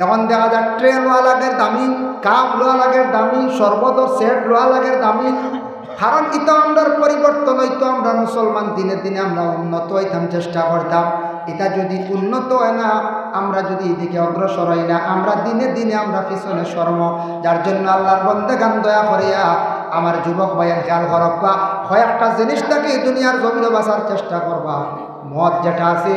এখন দেখা যায় ট্রে লোয়া লাগের দামি কাপ লোয়া লাগের দামি শরবতর সেট লোয়া লাগের দামি কারণ ইটা আমরা পরিবর্তন হইতো আমরা মুসলমান দিনে দিনে আমরা উন্নত হইতাম চেষ্টা করতাম এটা যদি উন্নত হয় না আমরা যদি এদিকে অগ্রসর হই না আমরা দিনে দিনে আমরা পিছনে সরম যার জন্য আল্লাহর বন্দেগান দয়া করিয়া আমার যুবক ভাইয়ের খেয়াল করবা কয়েকটা জিনিসটাকে দুনিয়ার জমিনে বাঁচার চেষ্টা করবা মদ যেটা আছে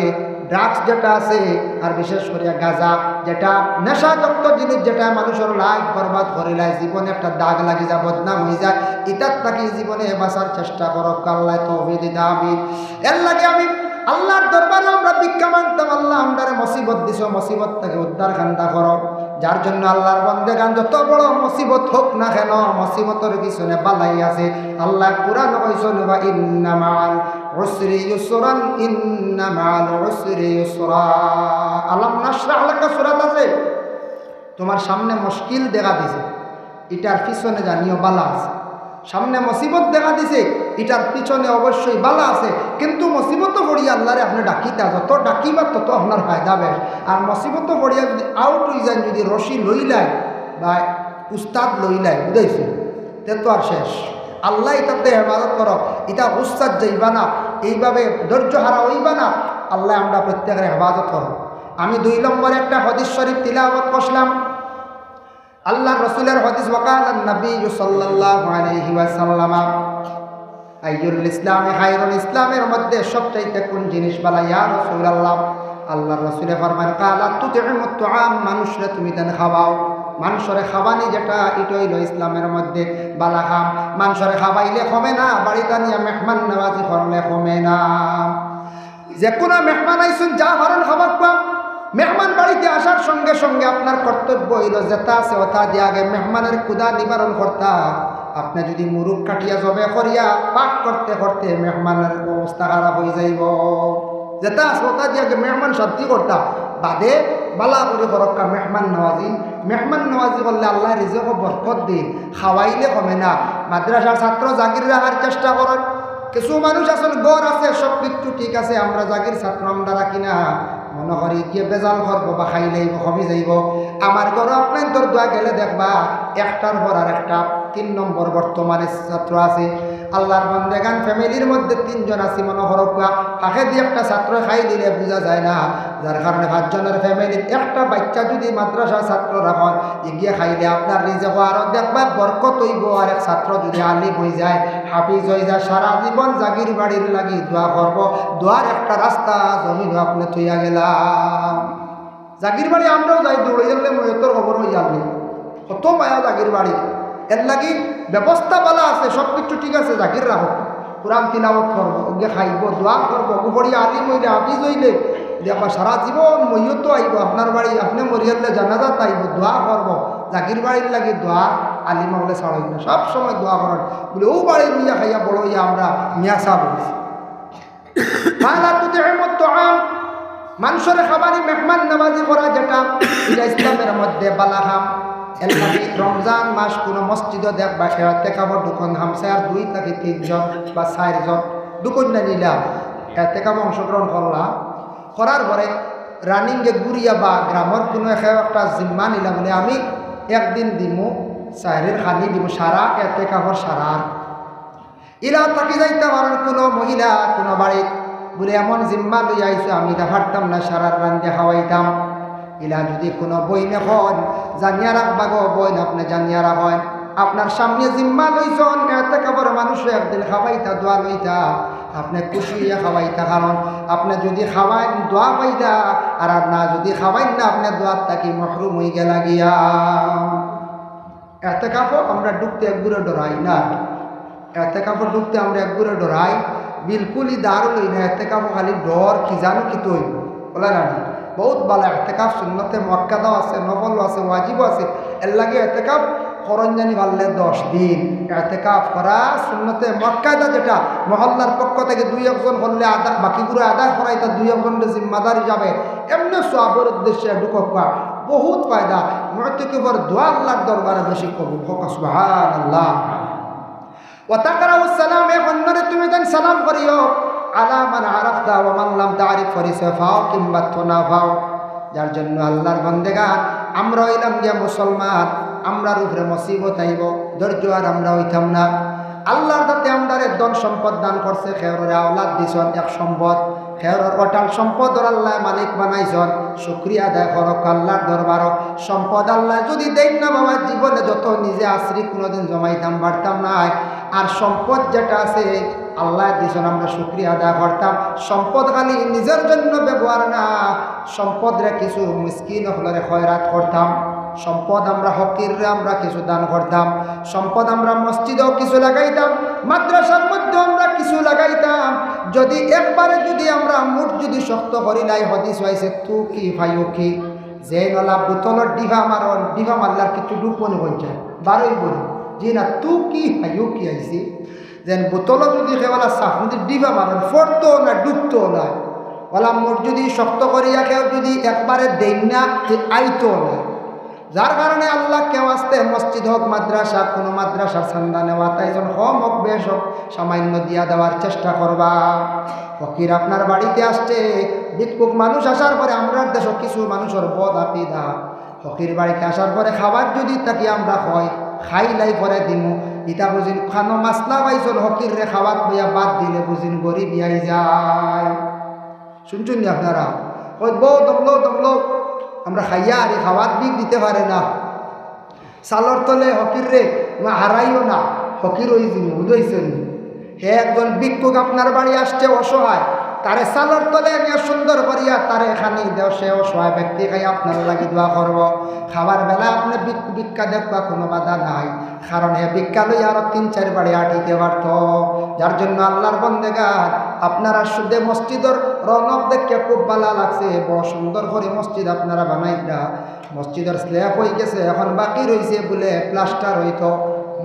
ড্রাগস যেটা আছে আর বিশেষ করে গাঁজা যেটা নেশাযুক্ত জিনিস যেটা মানুষের লাইফ বরবাদ করে লাই জীবনে একটা দাগ লাগি যায় বদনাম হয়ে যায় এটার তাকে জীবনে বাঁচার চেষ্টা করো আল্লাহ তৌফিক দিন আমিন এর লাগে আমি আল্লাহর দরবারে আমরা ভিক্ষা মাগতাম আল্লাহ আমরারে মুসিবত দিছো মুসিবত থেকে উদ্ধার খান্দা করো যার জন্য আল্লাহর বান্দাগান যত বড় মুসিবত হোক না কেন মুসিবতের পিছনে বালাই আছে আল্লাহ কুরআন কইছেন ওয়া ইন্না মাআল উসরি ইউসরান ইন্না মাআল উসরি ইউসরা আলাম নাশরাহ লাকা সূরাত আছে তোমার সামনে মুশকিল দেখা দিছে এটার পিছনে জানিও বালা আছে সামনে মুসিবত দেখা দিছে এটার পিছনে অবশ্যই বালা আছে কিন্তু মুসিবত পড়িয়া আল্লাহরে আপনি ডাকিতা যত ডাকিবা তত আপনার ফায়দা বেশ আর মুসিবত পড়িয়া যদি আউট হয়ে যায় যদি রশি লইলাই বা উস্তাদ লইলাই বুঝাইছে তে তো আর শেষ আল্লাহ এটাতে হেফাজত করো এটা উস্তাদ যাইবা না এইভাবে ধৈর্য হারা হইবা না আল্লাহ আমরা প্রত্যেকের হেফাজত করো আমি 2 নম্বরে একটা হাদিস শরীফ তিলাওয়াত করলাম আল্লাহ রসুলের হাদিস ওয়াকাল নবী সাল্লাল্লাহু আলাইহি ওয়াসাল্লাম আইয়ুল ইসলামে খায়রুল ইসলামের মধ্যে সবচাইতে কোন জিনিস বলা ইয়া রাসূলুল্লাহ আল্লাহ রসুলে ফরমান কালা তুতিমুত তুআম মানুষরে তুমি দেন খাওয়াও মানুষরে খাওয়ানি যেটা এটা হইল ইসলামের মধ্যে বালা খাম মানুষরে খাওয়াইলে কমে না বাড়িতে নিয়ে মেহমান নওয়াজি করলে কমে না যে কোনো মেহমান আইসুন যা ধরন খাবার পাম মেহমান বাড়িতে আসার সঙ্গে সঙ্গে আপনার কর্তব্য হইল যেটা আছে ওটা দিয়ে আগে মেহমানের ক্ষুধা নিবারণ করতা আপনি যদি মুরুখ কাটিয়া জবে করিয়া পাক করতে করতে মেহমানের অবস্থা খারাপ হয়ে যাইব যেটা আছে ওটা দিয়ে আগে মেহমান শান্তি করতা বাদে বালা করে করক্কা মেহমান নওয়াজি করলে আল্লাহ রিজেকও বরকত দিন খাওয়াইলে কমে না মাদ্রাসার ছাত্র জাগির রাখার চেষ্টা করেন কিছু মানুষ আছেন গড় আছে সব কিছু ঠিক আছে আমরা জাগির ছাত্র আমরা রাখি না মনে করি গিয়ে বেজাল করবো বা খাইলেই কমে যাইব আমার ঘরে আপনার তোর দোয়া গেলে দেখবা একটার পর আর একটা 3 নম্বর বর্তমানে ছাত্র আছে আল্লাহর বন্দেগান ফ্যামিলির মধ্যে 3 জন আছি মনে হরকা ফাঁকে দিয়ে একটা ছাত্র খাই দিলে বোঝা যায় না, যার কারণে 5 জনের ফ্যামিলির একটা বাচ্চা যদি মাদ্রাসা ছাত্র রাখেন এগিয়ে খাইলে আপনার রিজেক আরও দেখবা বরকত হইব। আর এক ছাত্র যদি আলিম হয়ে যায়, হাফিজ হয়ে যায়, সারা জীবন জাগির বাড়ির লাগি দোয়া করব। দোয়ার একটা রাস্তা জমিন আপনি থইয়া গেলাম। জাগির বাড়ি আমরাও যাই, দৌড়ে গেলে ময়তর খবর হইয়া গেল কত মায়া জাগির বাড়ি। এর লাগি ব্যবস্থা বলা আছে, সব কিছু ঠিক আছে, জাগির রাখো, কোরআন তিলাওয়াত করব, ওকে খাইব, দোয়া করবো, গুবড়ি আলিম হইলে হাফিজ হইলে দেখো সারা জীবন মইয়ত আইব আপনার বাড়ি, আপনি মরিয়ালে জানাজাত আইব, দোয়া করব। জাগির বাড়ির লাগে দোয়া আলিম হলে ছাড়াই না, সব সময় দোয়া করেন বলে ও বাড়ি লইয়া খাইয়া বড় হইয়া আমরা মিয়া সাহ বলছি। মানুষের খাবারই মেহমান নামাজি করা যেটা এটা ইসলামের মধ্যে বালাহাম। এর লাগে রমজান মাস কোনো মসজিদও দেখবা এতেকাব ঢুকন হামসার 2 থেকে 3 জন বা 4 জন ঢুকন না নিলাম, এতেকাব অংশগ্রহণ করলাম, করার পরে রানিংয়ে ঘুরিয়া বা গ্রামের কোনো একটা জিম্মা নিলাম বলে আমি একদিন দিমু চাহের খানি দিব সারা এতেকাবর সারার ইলা থাকি যাইতে পারেন কোনো মহিলা কোনো বাড়িত বলে এমন জিম্মা লই আইসো আমি তা পারতাম না সারার রান্ধে খাওয়াইতাম। ইলা যদি কোনো বইন হন জানিয়া রাখবা গো বইন, আপনি জানিয়া রাখেন আপনার সামনে জিম্মা লইছন এতেকাবর মানুষ একদিন খাওয়াইতা দোয়া লইতা, আপনি খুশি হইয়া খাওয়াইতা, কারণ আপনি যদি খাওয়াইন দোয়া পাইতা, আর না যদি খাওয়াইন না আপনি দোয়ার তাকি মহরুম হয়ে গেলা গিয়া। এতেকাবও আমরা ঢুকতে একগুড়ে ডরাই না, এতেকাবও ঢুকতে আমরা একগুড়ে ডরাই, বিলকুলই দাঁড় লই না। এতেকাবও খালি ডর কি জানো কি তৈ বলে না বহুত ভালো। এতেকাব সুন্নতে মুআক্কাদাও আছে, নফলও আছে, ওয়াজিবও আছে। এর লাগে এতেকাব করঞ্জানি পারলে 10 দিন এতেকাব করা সুন্নতে মুআক্কাদা, যেটা মহল্লার পক্ষ থেকে 2-1 জন করলে আদা বাকিগুলো আদায় করাই তার 2-1 জনের জিম্মাদার হিসাবে এমনি সওয়াবের উদ্দেশ্যে ঢুকা বহুত ফায়দা। মুআতাকিফের দোয়া আল্লাহর দরবারে বেশি কবুল হোক, সুবহানাল্লাহ। ওয়া তাকরাউস সালাম, অন্যরে তুমি দেন সালাম করিও, আলা মান আরাফতা ওয়া মান লাম তারিফ, পরিচয় পাও কিংবা তো না পাও। যার জন্য আল্লাহর বান্দেগান আমরা হইলাম গিয়া মুসলমান, আমরার উপরে মুসিবত আইব, ধৈর্য আর আমরা হইতাম না। আল্লাহর যাতে আমরারে ধন সম্পদ দান করছে, খেয়রের আওলাদ দিছন, এক সম্পদ খেয়রের অটাল সম্পদ আল্লাহ মালিক বানাইছন, শুকরিয়া আদায় করক আল্লাহর দরবার। সম্পদ আল্লাহ যদি দেন না বাবা, জীবনে যত নিজে আশ্রি কোনোদিন জমাইতাম পারতাম না। আর সম্পদ যেটা আছে আল্লাহ দিছন, আমরা শুকরিয়া আদায় করতাম। সম্পদ খালি নিজের জন্য ব্যবহার না, সম্পদরে কিছু মিসকিন হলরে খয়রাত করতাম। সম্পদ আমরা হকিররে আমরা কিছু দান করতাম। সম্পদ আমরা মসজিদেও কিছু লাগাইতাম, মাদ্রাসার মধ্যেও আমরা কিছু লাগাইতাম। যদি একবারে যদি আমরা মুঠ যদি শক্ত করি নাই, হদিস হয়েছে তু কি ভাইও কি, যে নলা বোতলের ডিভা মারন, ডিভা মারলার কিছু ডুবনি হয়ে যায়, বারোই বলি যে না তু কি ভাইও কি আইসি, যেন বোতলও যদি কেবল সাফ যদি ডিভা মারন ফরতো না ডুবতো না, ওলা মুঠ যদি শক্ত করিয়া কেউ যদি একবারে দেন না আইতো না। যার কারণে আল্লাহ কেউ আসতে মসজিদ হোক মাদ্রাসা, কোনো মাদ্রাসার চান্দা নেওয়া তাইজন কম হোক বেশ হোক সামান্য দিয়া দেওয়ার চেষ্টা করবা। ফকির আপনার বাড়িতে আসছে, ভিক্ষুক মানুষ আসার পরে আমরা দেশ কিছু মানুষের বদ আপিদা, ফকির বাড়িতে আসার পরে খাবার যদি তাকে আমরা খাইলাই করে দিমু, ইটা বুঝিন খানো মাসলা পাইছল ফকির রে খাবার বইয়া বাদ দিলে বুঝিন গরিব বিয়াই যায়। শুনছুন নি আপনারা? ওই বউ দমলো আমরা খাইয়া আর খাওয়ার দিক দিতে পারে না, সালর তলে হকির রে হারাইও না, ফকির ওই বুঝাইছেন। হে একজন ভিক্ষুক আপনার বাড়ি আসছে অসহায়, তারে সালর তলে নিয়ে সুন্দর করিয়া তারে খানি দেও, সে অসহায় ব্যক্তি খাই আপনার লাগি দোয়া করব। খাবার বেলা আপনি ভিক্ষা দেখবা কোনো বাধা নাই, কারণ হে ভিক্ষা লই আরো 3-4 বাড়ি আটিতে পারত। যার জন্য আল্লাহর বন্দেগান আপনারা শুধু মসজিদের রনক দেখে খুব ভালো লাগছে, বড় সুন্দর করে মসজিদ আপনারা বানাইলা। মসজিদের স্ল্যাব হয়ে গেছে, এখন বাকি রয়েছে বলে প্লাস্টার হইতো,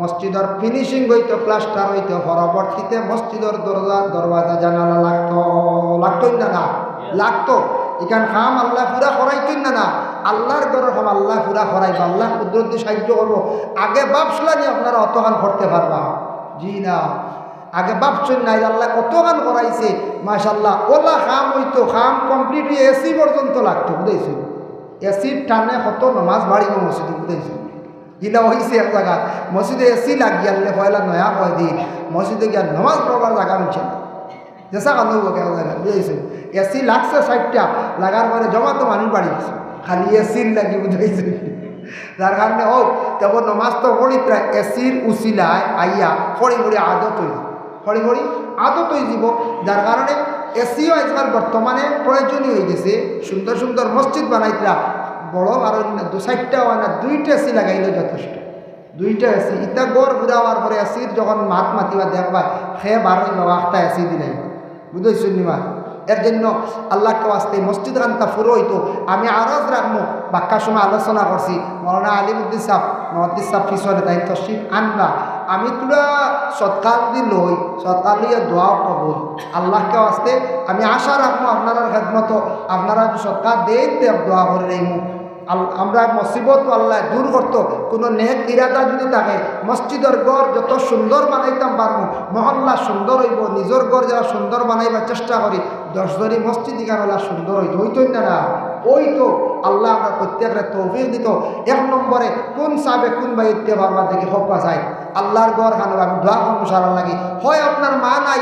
মসজিদের ফিনিশিং হইতো, প্লাস্টার হইতো, পরবর্তীতে মসজিদের দরওয়াজা জানালা লাগতোই না লাগতো। এখান খাম আল্লাহ পুরা করাইতই না, আল্লাহর ঘরের খাম আল্লাহ পুরা করাইব, আল্লাহ কুদরত দিয়ে সাহায্য করবো। আগে বাপসলা নিয়ে আপনারা অতখান করতে পারবা, জি না, আগে বাপসন নাই, আল্লাহ কতখান করাইছে মাশাল্লাহ। ওলা খাম হইতো, খাম কমপ্লিট হয়ে এসি পর্যন্ত লাগতো, বুঝেছি। এসির টানে কত নমাজ বাড়ি মসজিদে, বুঝেছি। গিলা হয়েছে এক জায়গা মসজিদে এসি লাগিয়ালে পয়লা নয়া কয়দিন মসজিদে গিয়া নমাজ পড়বার জায়গা মিলছে না যেসা কান্দব এক জায়গা বুঝেছে এসি লাগছে 60টা লাগার পরে জমা তো মানুষ বাড়ি গেছে খালি এসির লাগি বুঝাইছে যার কারণে হোক তখন নমাজ তো পড়ি প্রায় এসির উচিলায় আইয়া ফড়ি ফড়ি আদত হয়ে ফড়ি ফড়ি আদত হয়ে যাব যার কারণে এসিও আজকাল বর্তমানে প্রয়োজনীয় হয়ে গেছে সুন্দর সুন্দর মসজিদ বানাইতরা বড় আর 2-4টা হয় না 2টা এসি লাগাইলে যথেষ্ট 2টা এসি ইটা গড় ঘুরাবার পরে এসির যখন মাত মাতিবা দেখবা খেয়ে বারোই বাবা 8টা এসি দিলাই বুঝেছি নিমা এর জন্য আল্লাহকে আসতে মসজিদ খানটা ফুরো হইতো আমি আরজ রাখবো বাক্যার সময় আলোচনা করছি মৌলানা আলিমুদ্দিন সাহ মহাদ্দিস সাহ পিছনে তাই তসিফ আনবা আমি তুলা সৎকার দি লই সৎকার লিয়ে দোয়াও কবুল আল্লাহকে আসতে আমি আশা রাখবো আপনারা খেদমত আপনারা সৎকার দেই দোয়া করে নেই আমরা মুসিবত আল্লাহ দূর করতো কোনো নেক ইরাদা যদি থাকে মসজিদের গড় যত সুন্দর বানাইতাম পারবো মহল্লা সুন্দর হইব নিজের গড় যারা সুন্দর বানাইবার চেষ্টা করি 10 জনই মসজিদ ইকানলা সুন্দর হইতো হইতই না ওই তো আল্লাহ আমরা প্রত্যেকটা তৌফিক দিত 1 নম্বরে কোন সাবে কোন বাইতে পারবা দেখি হকা যায় আল্লাহর গড় খানো আমি দোয়া করবো সারা লাগি হয় আপনার মা নাই